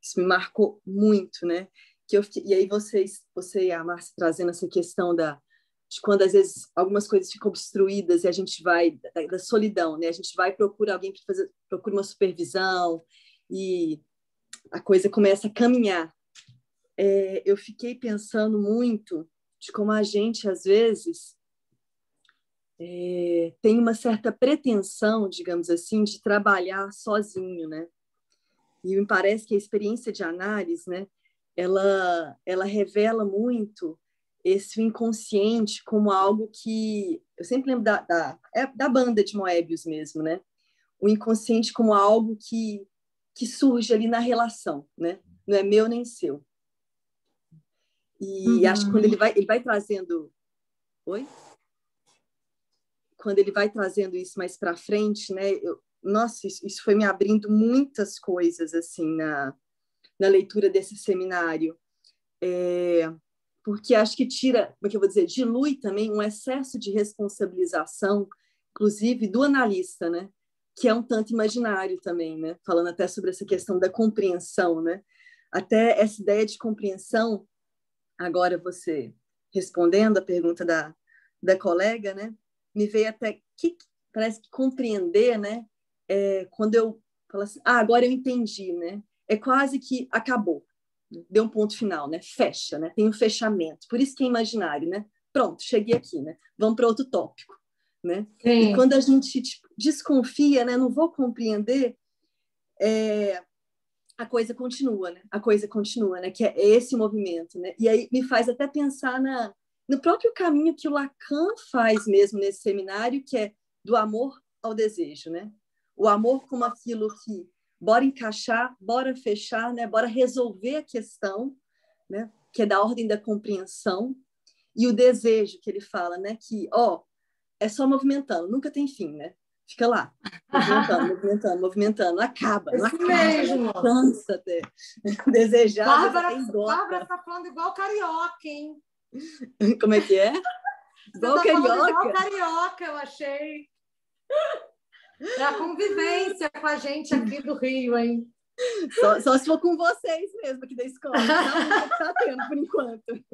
Isso me marcou muito, né? E aí você e a Márcia trazendo essa questão de quando às vezes algumas coisas ficam obstruídas e a gente vai da solidão, né? A gente vai procura alguém para procura uma supervisão e a coisa começa a caminhar. Eu fiquei pensando muito de como a gente às vezes tem uma certa pretensão, digamos assim, de trabalhar sozinho, né? E me parece que a experiência de análise, né, ela revela muito esse inconsciente como algo que... Eu sempre lembro da banda de Moebius mesmo, né? O inconsciente como algo que surge ali na relação, né? Não é meu nem seu. E acho que quando ele vai trazendo... Oi? Quando ele vai trazendo isso mais para frente, né? Nossa, isso foi me abrindo muitas coisas assim na leitura desse seminário, porque acho que tira, como é que eu vou dizer, dilui também um excesso de responsabilização, inclusive do analista, né? Que é um tanto imaginário também, né? Falando até sobre essa questão da compreensão, né? Até essa ideia de compreensão, agora você respondendo a pergunta da colega, né? Me veio até que parece que compreender, né? Quando eu falo assim, agora eu entendi, né? É quase que acabou, deu um ponto final, né? Fecha, né? Tem um fechamento. Por isso que é imaginário, né? Pronto, cheguei aqui, né? Vamos para outro tópico, né? Sim. E quando a gente desconfia, né? Não vou compreender, a coisa continua, né? A coisa continua, né? Que é esse movimento, né? E aí me faz até pensar no próprio caminho que o Lacan faz mesmo nesse seminário, que é do amor ao desejo, né? O amor como aquilo que bora encaixar, bora fechar, né? Bora resolver a questão, né? Que é da ordem da compreensão, e o desejo que ele fala, né? Que, é só movimentando, nunca tem fim, né? Fica lá, movimentando, acaba, não Isso acaba, mesmo. né? Cansa até. Desejar, Bárbara esgota. tá falando igual carioca, hein? Como é que é? Igual carioca? Igual carioca, eu achei. É a convivência com a gente aqui do Rio, hein? Só se for com vocês mesmo aqui da escola. Não está tendo, por enquanto.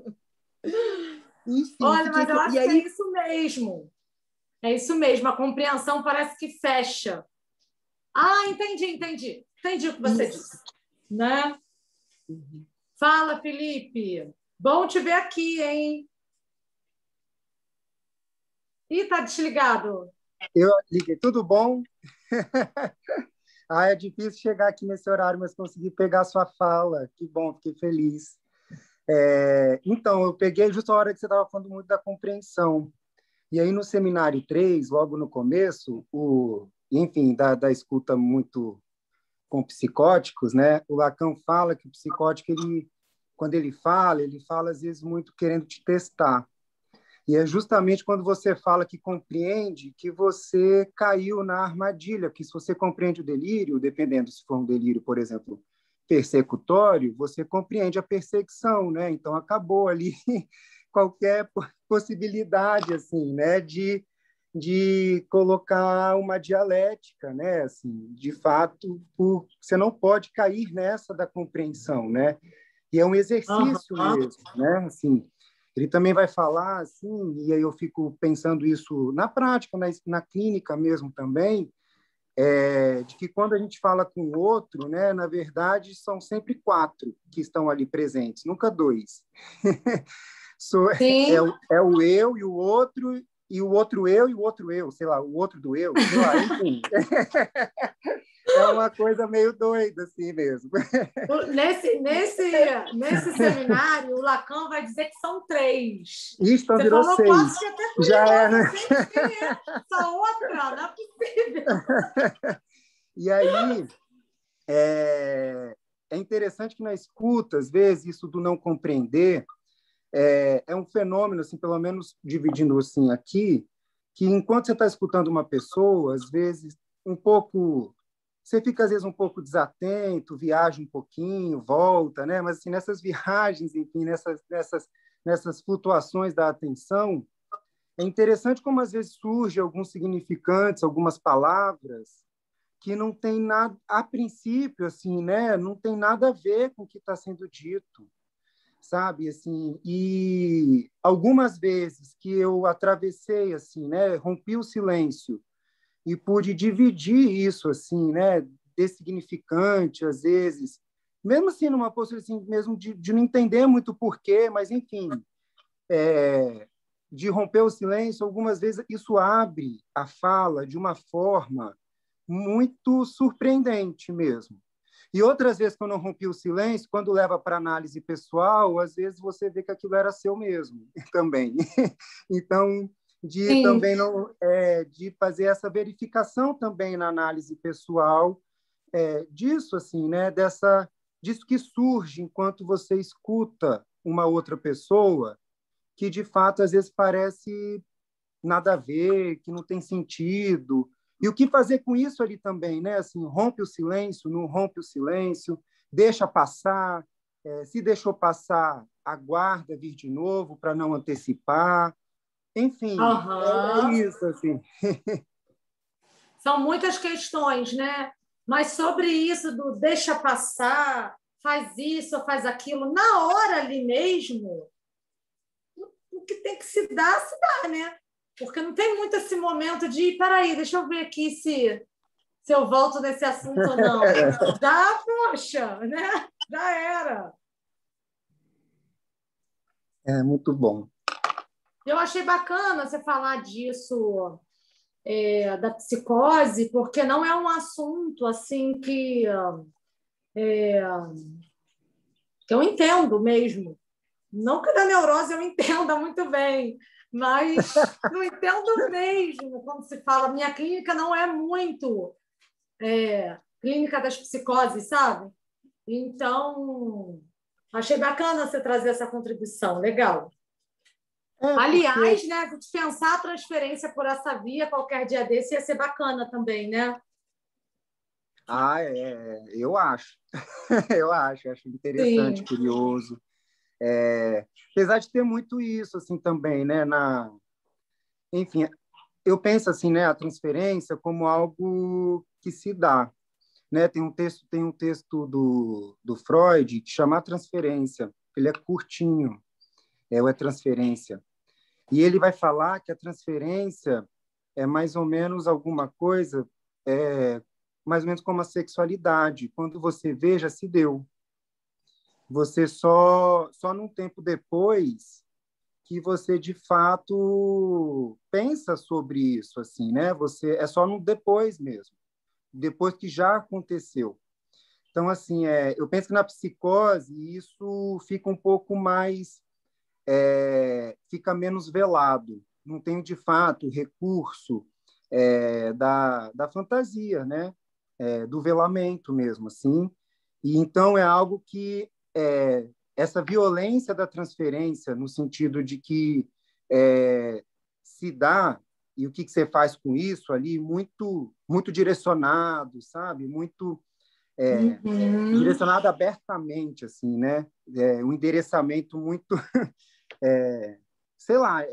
Enfim, olha, mas eu acho que é isso mesmo. É isso mesmo. A compreensão parece que fecha. Entendi. Entendi o que você disse. Né? Fala, Felipe. Bom te ver aqui, hein? Tá desligado. Eu liguei. Tudo bom? É difícil chegar aqui nesse horário, mas consegui pegar a sua fala. Que bom, fiquei feliz. Então, eu peguei justo a hora que você estava falando muito da compreensão. E aí, no seminário 3, logo no começo, enfim, da escuta muito com psicóticos, né? O Lacan fala que o psicótico quando ele fala às vezes muito querendo te testar. E é justamente quando você fala que compreende que você caiu na armadilha, que se você compreende o delírio, dependendo se for um delírio, por exemplo, persecutório, você compreende a perseguição, né? Então acabou ali qualquer possibilidade assim, né, de colocar uma dialética, né? Assim, de fato, você não pode cair nessa da compreensão, né? E é um exercício mesmo, né? Assim, ele também vai falar assim, e aí eu fico pensando isso na prática, na clínica mesmo também, de que quando a gente fala com o outro, né, na verdade, são sempre 4 que estão ali presentes, nunca 2. Sim. É o eu e o outro eu e o outro eu, sei lá, o outro do eu, sei lá, enfim. É uma coisa meio doida, assim mesmo. Nesse seminário, o Lacan vai dizer que são 3. Isso, então Você virou falou 6. 4, fiquei até curiosa. Já é. Gente, quem é essa outra? Não é possível. E aí, é interessante que na escuta, às vezes, isso do não compreender é um fenômeno, assim, pelo menos dividindo assim aqui, que enquanto você está escutando uma pessoa, às vezes, você fica, às vezes, um pouco desatento, viaja um pouquinho, volta, né? Mas, assim, nessas viagens, enfim, nessas flutuações da atenção, é interessante como, às vezes, surgem alguns significantes, algumas palavras que não tem nada, a princípio, assim, né? Não tem nada a ver com o que está sendo dito, sabe? Assim, e algumas vezes que eu atravessei, assim, né? Rompi o silêncio e pude dividir isso, assim, né, dessignificante, às vezes, mesmo assim, numa postura assim, mesmo de não entender muito porquê, mas, enfim, de romper o silêncio, algumas vezes isso abre a fala de uma forma muito surpreendente mesmo. E outras vezes, quando eu rompi o silêncio, quando leva para análise pessoal, às vezes você vê que aquilo era seu mesmo também. Então, também não de fazer essa verificação também na análise pessoal disso assim, né, disso que surge enquanto você escuta uma outra pessoa que de fato às vezes parece nada a ver, que não tem sentido. E o que fazer com isso ali também, né? Assim, rompe o silêncio, não rompe o silêncio, deixa passar, se deixou passar, aguarda vir de novo para não antecipar. Enfim, é isso, assim. São muitas questões, né? Mas sobre isso do deixa passar, faz isso ou faz aquilo, na hora ali mesmo, o que tem que se dá, né? Porque não tem muito esse momento de, peraí, deixa eu ver aqui se eu volto nesse assunto ou não. Já, poxa, né? Já era. É muito bom. Eu achei bacana você falar disso, da psicose, porque não é um assunto assim que eu entendo mesmo. Não que da neurose eu entenda muito bem, mas não entendo mesmo quando se fala. Minha clínica não é muito clínica das psicoses, sabe? Então, achei bacana você trazer essa contribuição. Legal. Aliás, né, dispensar a transferência por essa via qualquer dia desse ia ser bacana também, né? Eu acho. Acho interessante, sim, curioso. Apesar de ter muito isso assim também, né, enfim, eu penso assim, né, a transferência como algo que se dá, né? Tem um texto do Freud que chama A Transferência. Ele é curtinho, é transferência. E ele vai falar que a transferência é mais ou menos alguma coisa, mais ou menos como a sexualidade. Quando você vê, já se deu. Você só num tempo depois que você de fato pensa sobre isso, assim, né? É só no depois mesmo, depois que já aconteceu. Então, assim, eu penso que na psicose isso fica um pouco mais, fica menos velado. Não tem de fato o recurso da fantasia, né? Do velamento mesmo, assim. E então é algo que essa violência da transferência, no sentido de que se dá, e o que você faz com isso ali, muito, muito direcionado, sabe? Muito direcionado abertamente, assim, né? Um endereçamento muito, sei lá,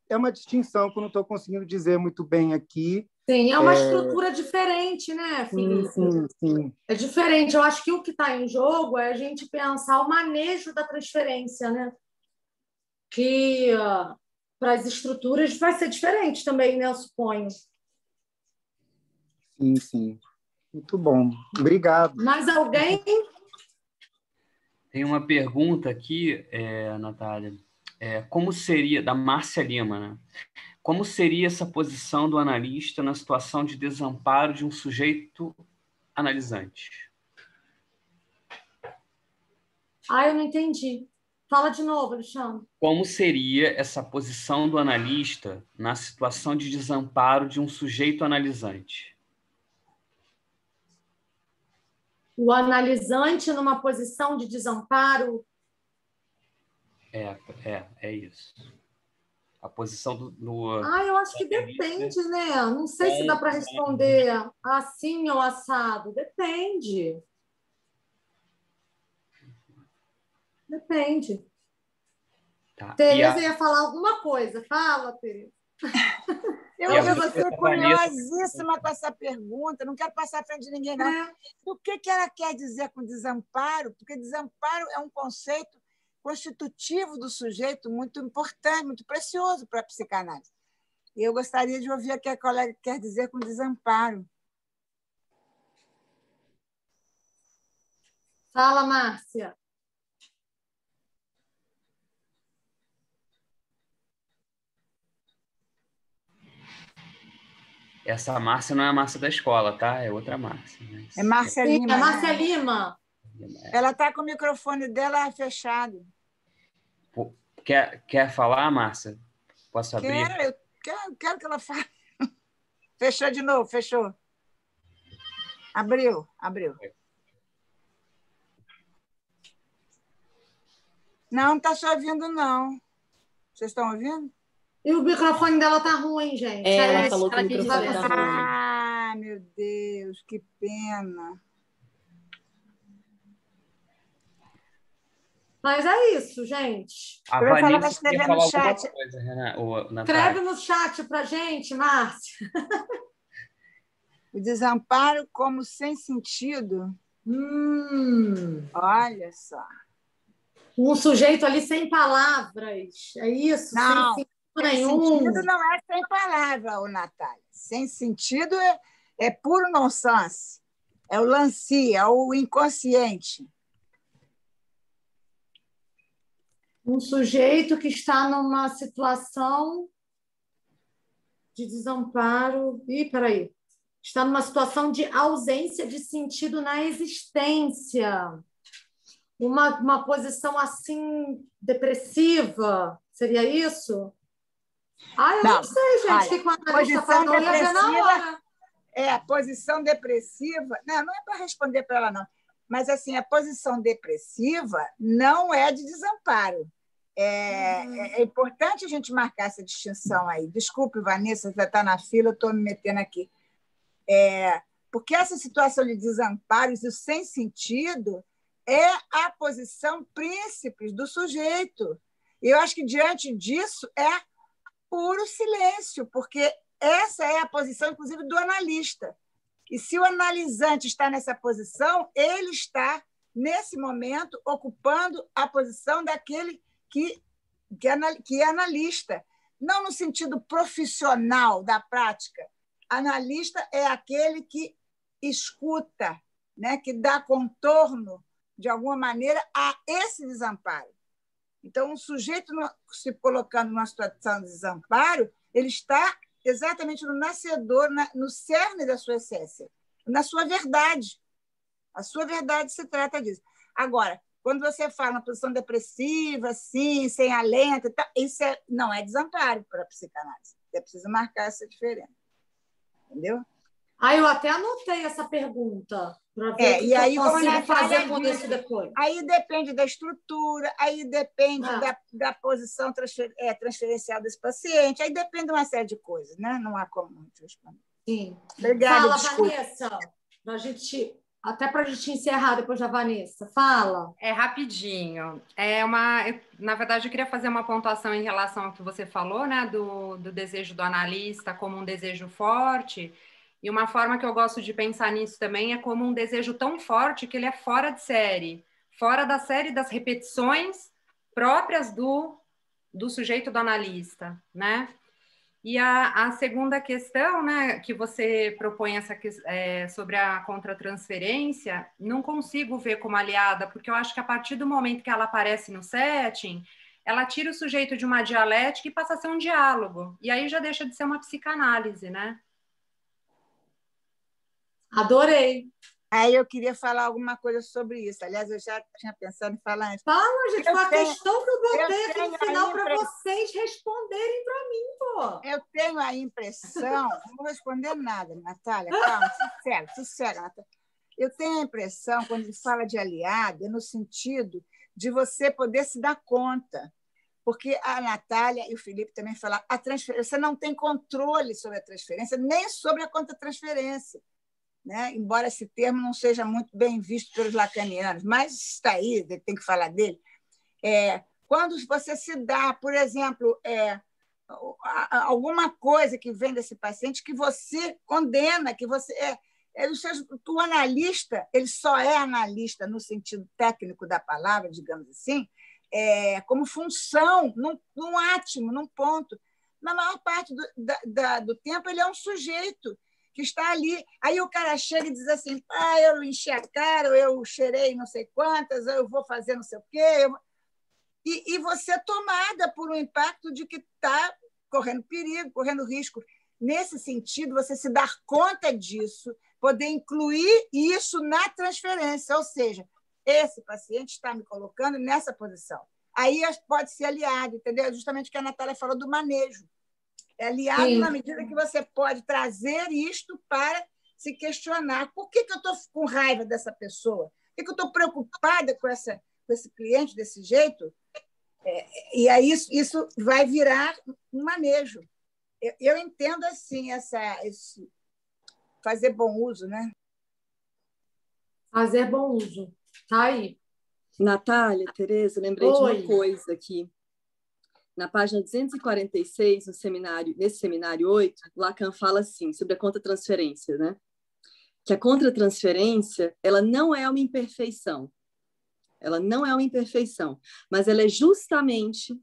é uma distinção que eu não estou conseguindo dizer muito bem aqui. Sim, é uma estrutura diferente, né, Felipe? Sim. É diferente. Eu acho que o que está em jogo é a gente pensar o manejo da transferência, né? Que para as estruturas vai ser diferente também, né? Eu suponho. Sim. Muito bom. Obrigado. Mais alguém? Tem uma pergunta aqui, Natália. Como seria, da Márcia Lima, né? Como seria essa posição do analista na situação de desamparo de um sujeito analisante? Eu não entendi. Fala de novo, Alexandre. Como seria essa posição do analista na situação de desamparo de um sujeito analisante? O analisante numa posição de desamparo. É isso. A posição do eu acho que depende, né? Não sei se dá para responder assim ou assado. Depende. Tá. Tereza ia falar alguma coisa. Fala, Tereza. Eu fiquei curiosíssima com essa pergunta, não quero passar à frente de ninguém, não. O que ela quer dizer com desamparo? Porque desamparo é um conceito constitutivo do sujeito muito importante, muito precioso para a psicanálise. E eu gostaria de ouvir o que a colega quer dizer com desamparo. Fala, Márcia. Essa Márcia não é a Márcia da escola, tá? É outra Márcia. Mas... É Márcia Lima. É Márcia Lima. Ela está com o microfone dela fechado. Quer falar, Márcia? Posso abrir? Quero que ela fale. Fechou de novo, fechou. Abriu. Não está só ouvindo, não. Vocês estão ouvindo? E o microfone dela tá ruim, gente. Ela falou que o microfone tá ruim. Meu Deus, que pena. Mas é isso, gente. A Eu ia falar, Vanessa vai escrever quer no falar chat. alguma coisa, Escreve no chat pra gente, Márcia. O desamparo como sem sentido. Olha só. Um sujeito ali sem palavras. É isso? Não, sem sentido sem nenhum. sentido não é sem palavra, Natália. Sem sentido é puro nonsense. É o lance, é o inconsciente. Um sujeito que está numa situação de desamparo. Peraí. Está numa situação de ausência de sentido na existência. Uma posição assim depressiva. Seria isso? Eu não sei, gente. Olha, o que o analista falou? Eu ia ver na hora. A posição depressiva... Não é para responder para ela, não. Mas assim, a posição depressiva não é de desamparo. É importante a gente marcar essa distinção aí. Desculpe, Vanessa, já está na fila, eu estou me metendo aqui. Porque essa situação de desamparo, isso sem sentido, é a posição príncipe do sujeito. E eu acho que, diante disso, é puro silêncio, porque essa é a posição, inclusive, do analista. E se o analisante está nessa posição, ele está, nesse momento, ocupando a posição daquele que é analista. Não no sentido profissional da prática. Analista é aquele que escuta, né, que dá contorno, de alguma maneira, a esse desamparo. Então, um sujeito se colocando numa situação de desamparo, ele está exatamente no nascedor, no cerne da sua essência, na sua verdade. A sua verdade se trata disso. Agora, quando você fala na posição depressiva, assim, sem alento, isso não é desamparo para a psicanálise. Você precisa marcar essa diferença. Entendeu? Eu até anotei essa pergunta para ver o que E aí, eu como a consigo Natália fazer com disse, isso depois. aí depende da estrutura, aí depende da posição transferencial desse paciente, aí depende de uma série de coisas, né? Não há como muito responder. Sim. Obrigada, Fala, desculpa. Vanessa, até para a gente encerrar depois da Vanessa. Fala. Rapidinho. Na verdade, eu queria fazer uma pontuação em relação ao que você falou, né, do desejo do analista como um desejo forte. E uma forma que eu gosto de pensar nisso também é como um desejo tão forte que ele é fora de série, fora da série das repetições próprias do sujeito do analista, né? E a segunda questão, né, que você propõe sobre a contratransferência, não consigo ver como aliada, porque eu acho que a partir do momento que ela aparece no setting, ela tira o sujeito de uma dialética e passa a ser um diálogo. E aí já deixa de ser uma psicanálise, né? Adorei. Aí eu queria falar alguma coisa sobre isso. Aliás, eu já tinha pensado em falar antes. Fala, gente, foi a questão que eu botei aqui no final para vocês responderem para mim, pô. Eu tenho a impressão, não vou responder nada, Natália, calma, sossega, Natália. Eu tenho a impressão, quando ele fala de aliado, é no sentido de você poder se dar conta. Porque a Natália e o Felipe também falaram, você não tem controle sobre a transferência, nem sobre a contratransferência. Né? Embora esse termo não seja muito bem visto pelos lacanianos, mas está aí, tem que falar dele. Quando você se dá, por exemplo, alguma coisa que vem desse paciente que você condena, que você o analista, ele só é analista no sentido técnico da palavra, digamos assim, como função, num átimo, num ponto. Na maior parte do tempo, ele é um sujeito que está ali. Aí o cara chega e diz assim, eu enchi a cara, ou eu cheirei não sei quantas, ou eu vou fazer não sei o quê. E você é tomada por um impacto de que está correndo perigo, correndo risco. Nesse sentido, você se dar conta disso, poder incluir isso na transferência, ou seja, esse paciente está me colocando nessa posição. Aí pode ser aliado, entendeu? Justamente o que a Natália falou do manejo. É aliado Sim. Na medida que você pode trazer isto para se questionar. Por que eu estou com raiva dessa pessoa? Por que eu estou preocupada com esse cliente desse jeito? E aí isso vai virar um manejo. Eu entendo assim esse fazer bom uso, né? Fazer bom uso. Tá aí. Natália, Tereza, lembrei de uma coisa aqui. Na página 246, nesse seminário 8, Lacan fala assim, sobre a contratransferência, né? Que a contratransferência, ela não é uma imperfeição. Ela não é uma imperfeição, mas ela é justamente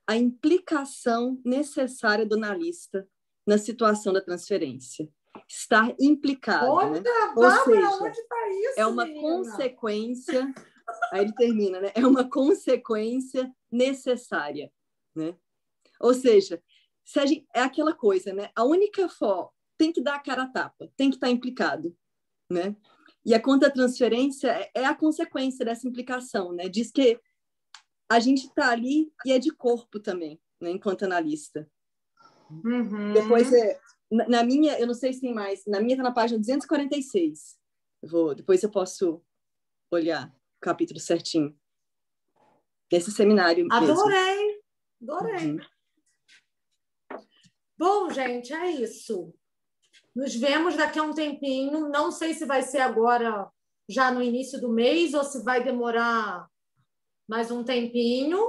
a implicação necessária do analista na situação da transferência. Estar implicado, né? Ou seja, onde tá isso, é uma consequência, aí ele termina, né? É uma consequência necessária. Né? Ou seja, é aquela coisa, né? A única forma tem que dar a cara a tapa, tem que estar implicado, né? E a contratransferência é a consequência dessa implicação, né? Diz que a gente está ali e é de corpo também, né? Enquanto analista. Uhum. Depois na minha, eu não sei se tem mais, na minha está na página 246. Depois eu posso olhar o capítulo certinho. Desse seminário Adorei. mesmo. Adorei. Uhum. Bom, gente, é isso. Nos vemos daqui a um tempinho. Não sei se vai ser agora, já no início do mês, ou se vai demorar mais um tempinho,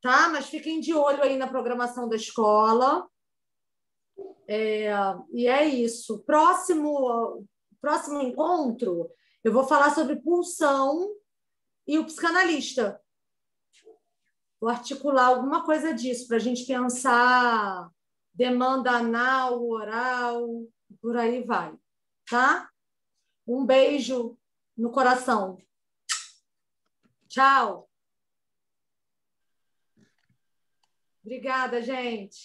tá? Mas fiquem de olho aí na programação da escola. E é isso. Próximo encontro, eu vou falar sobre pulsão e o psicanalista. Vou articular alguma coisa disso para a gente pensar demanda anal, oral, por aí vai, tá? Um beijo no coração. Tchau. Obrigada, gente.